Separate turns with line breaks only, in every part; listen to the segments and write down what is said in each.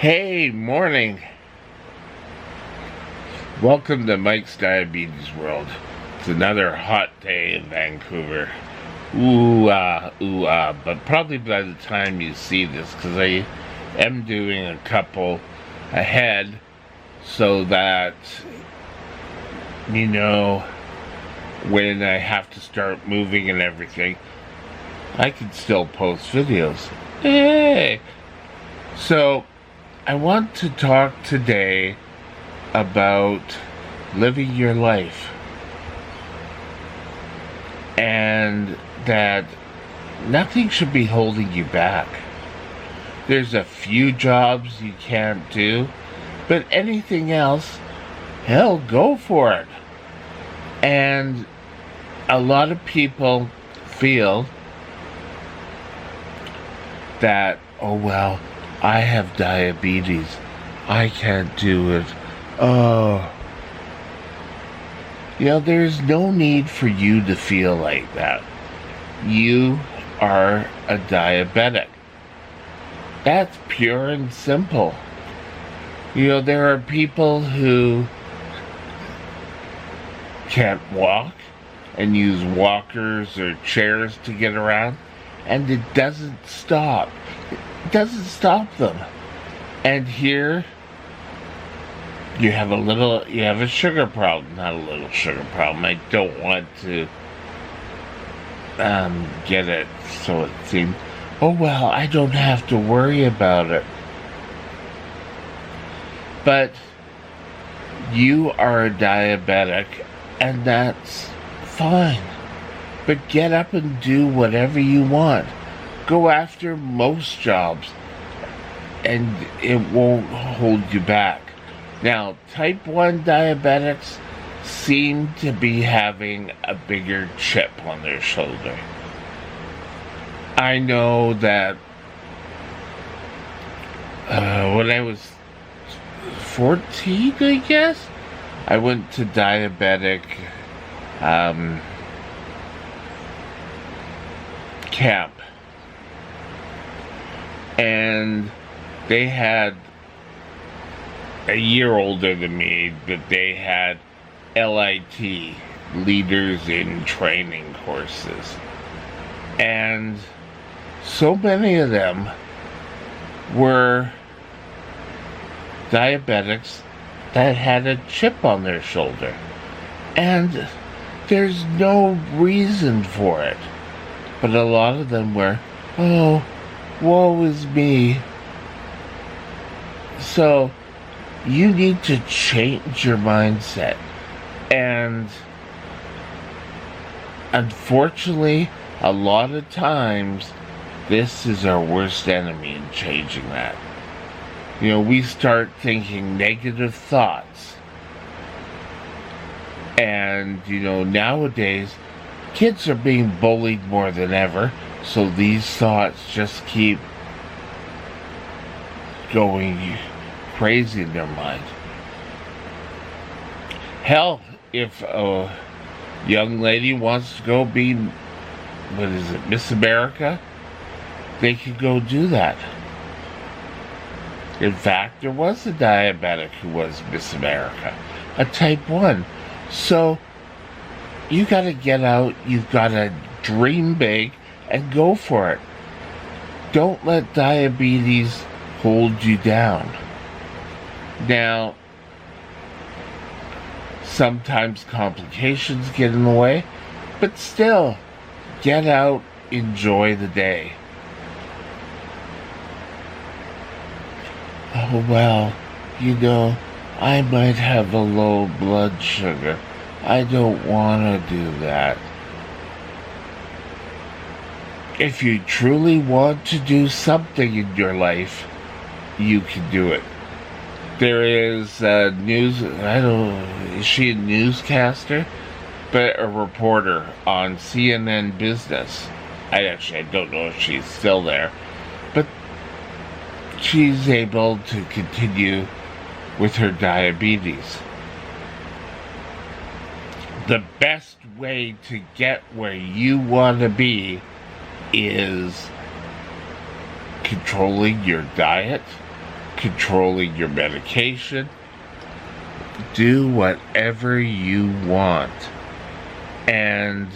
Hey, morning. Welcome to Mike's Diabetes World. It's another hot day in Vancouver. But probably by the time you see this, because I am doing a couple ahead so that, when I have to start moving and everything, I can still post videos. Hey! So, I want to talk today about living your life, and that nothing should be holding you back. There's a few jobs you can't do, but anything else, hell, go for it. And a lot of people feel that, oh well, I have diabetes, I can't do it. There's no need for you to feel like that. You are a diabetic. That's pure and simple. There are people who can't walk and use walkers or chairs to get around, and it doesn't stop. It doesn't stop them. And here you have a sugar problem. Not a little sugar problem. I don't want to get it so it seems, oh well, I don't have to worry about it. But you are a diabetic, and that's fine. But get up and do whatever you want. Go after most jobs, and it won't hold you back. Now, type 1 diabetics seem to be having a bigger chip on their shoulder. I know that when I was 14, I guess, I went to diabetic camp. And they had a year older than me, but they had LIT, Leaders in Training courses. And so many of them were diabetics that had a chip on their shoulder. And there's no reason for it. But a lot of them were, oh, woe is me. So, you need to change your mindset. And unfortunately, a lot of times, this is our worst enemy in changing that. We start thinking negative thoughts. And, nowadays, kids are being bullied more than ever. So these thoughts just keep going crazy in their mind. Hell, if a young lady wants to go be, Miss America, they could go do that. In fact, there was a diabetic who was Miss America, a type 1. So, you gotta get out, you've gotta dream big, and go for it. Don't let diabetes hold you down. Now, sometimes complications get in the way, but still, get out, enjoy the day. Oh well, I might have a low blood sugar. I don't want to do that. If you truly want to do something in your life, you can do it. There is is she a newscaster? But a reporter on CNN Business. I don't know if she's still there. But she's able to continue with her diabetes. The best way to get where you want to be is controlling your diet controlling your medication. Do whatever you want. And,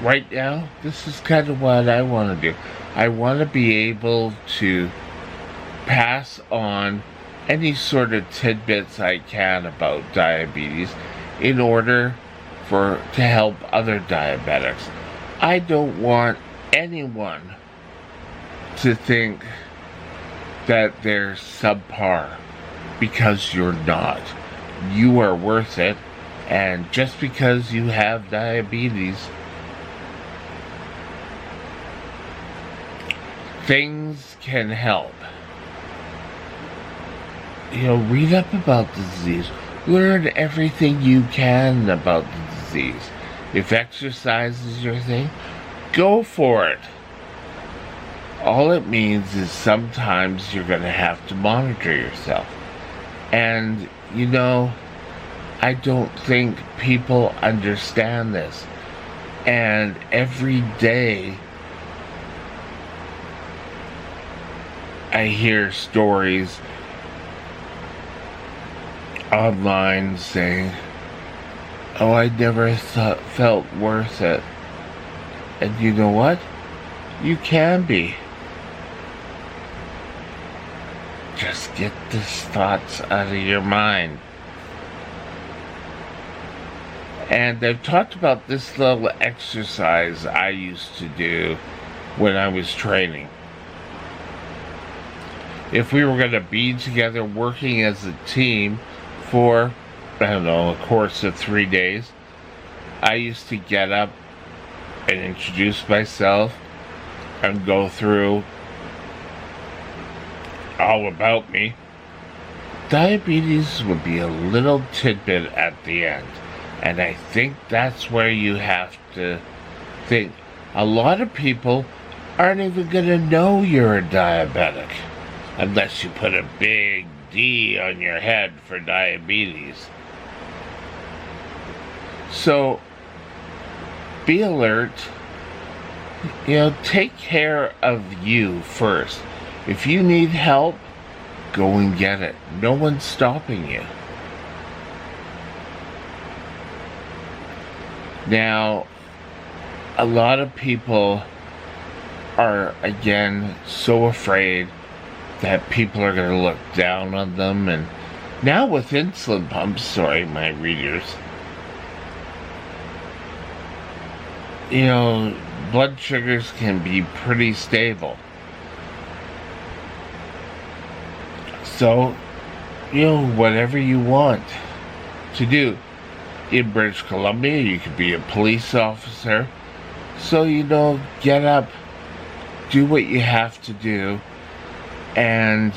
right now, this is kind of what I want to do. I want to be able to pass on any sort of tidbits I can about diabetes in order to help other diabetics. I don't want anyone to think that they're subpar, because you're not. You are worth it, and just because you have diabetes, things can help. Read up about the disease. Learn everything you can about the disease. If exercise is your thing, go for it. All it means is sometimes you're going to have to monitor yourself. And, I don't think people understand this. And every day I hear stories online saying, "Oh, I never felt worth it." And you know what? You can be. Just get these thoughts out of your mind. And I've talked about this little exercise I used to do when I was training. If we were going to be together working as a team for, a course of 3 days, I used to get up and introduce myself and go through all about me. Diabetes would be a little tidbit at the end. And I think that's where you have to think. A lot of people aren't even going to know you're a diabetic unless you put a big D on your head for diabetes. So, be alert. Take care of you first. If you need help, go and get it. No one's stopping you. Now, a lot of people are, again, so afraid that people are going to look down on them. And now with insulin pumps, my readers, blood sugars can be pretty stable. So, whatever you want to do. In British Columbia, you could be a police officer. So, get up, do what you have to do, and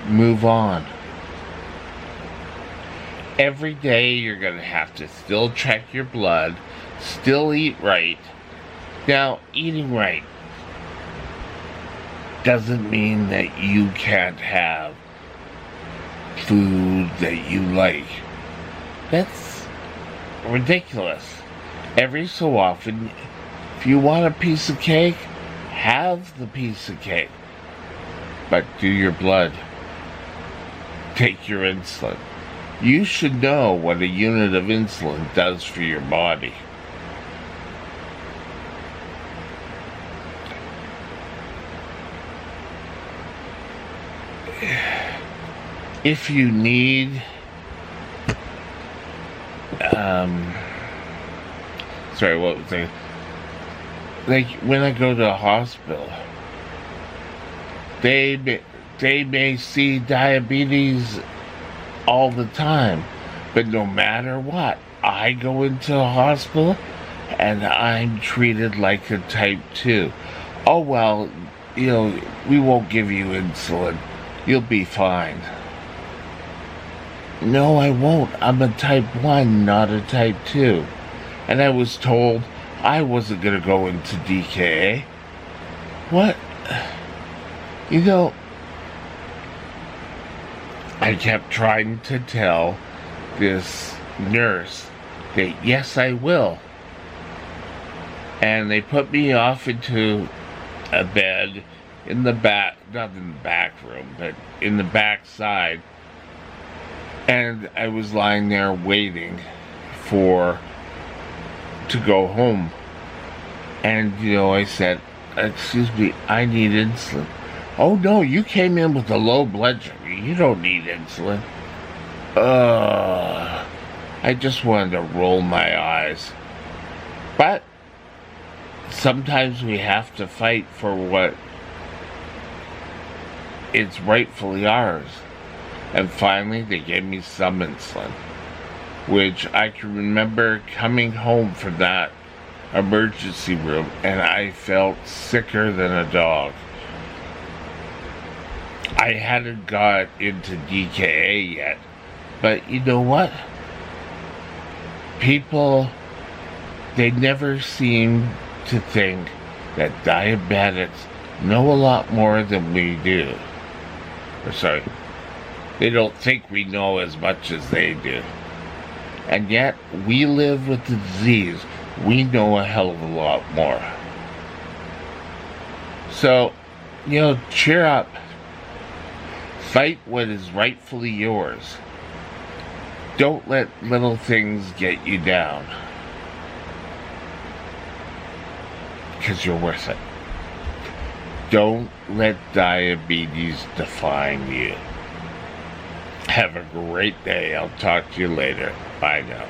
move on. Every day you're going to have to still check your blood, still eat right. Now, eating right doesn't mean that you can't have food that you like. That's ridiculous. Every so often, if you want a piece of cake, have the piece of cake. But do your blood. Take your insulin. You should know what a unit of insulin does for your body. If you need what was I? Like when I go to a hospital, they may see diabetes all the time, but no matter what, I go into a hospital and I'm treated like a type 2. Oh well, we won't give you insulin. You'll be fine. No, I won't. I'm a type 1, not a type 2. And I was told I wasn't going to go into DKA. What? I kept trying to tell this nurse that yes, I will. And they put me off into a bed in the back, not in the back room, but in the back side. And I was lying there waiting to go home. And, I said, excuse me, I need insulin. Oh, no, you came in with a low blood sugar. You don't need insulin. I just wanted to roll my eyes. But sometimes we have to fight for what is rightfully ours. And finally, they gave me some insulin, which I can remember coming home from that emergency room, and I felt sicker than a dog. I hadn't got into DKA yet, but you know what? People, they never seem to think that diabetics know a lot more than we do. They don't think we know as much as they do. And yet, we live with the disease. We know a hell of a lot more. So, cheer up. Fight what is rightfully yours. Don't let little things get you down. Because you're worth it. Don't let diabetes define you. Have a great day. I'll talk to you later. Bye now.